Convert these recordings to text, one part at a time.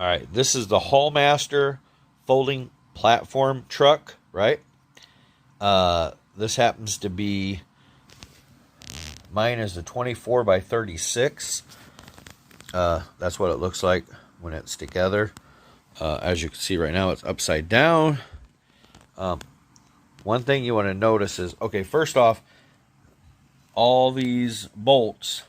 All right, this is the HaulMaster folding platform truck, right? This happens to be, mine is a 24 by 36. That's what it looks like when it's together. As you can see right now, it's upside down. One thing you want to notice is, okay, first off, all these bolts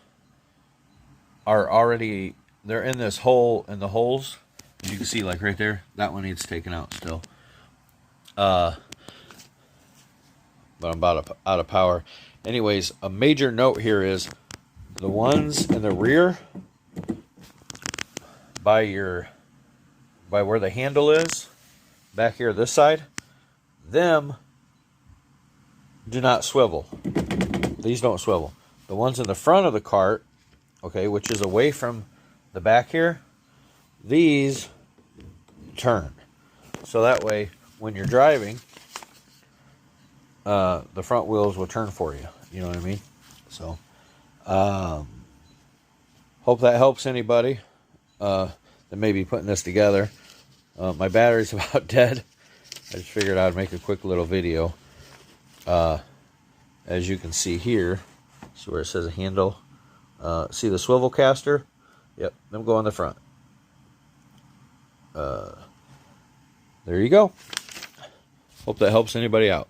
are already, they're in this hole, in the holes. As you can see, like right there, that one needs taken out still. But I'm about out of power. Anyways, a major note here is the ones in the rear by where the handle is, back here this side, them do not swivel. These don't swivel. The ones in the front of the cart, okay, which is away from the back here, these turn. So that way, when you're driving, the front wheels will turn for you. You know what I mean? So, hope that helps anybody that may be putting this together. My battery's about dead. I just figured I'd make a quick little video. As you can see here, see where it says a handle? See the swivel caster? Yep, them go on the front. There you go. Hope that helps anybody out.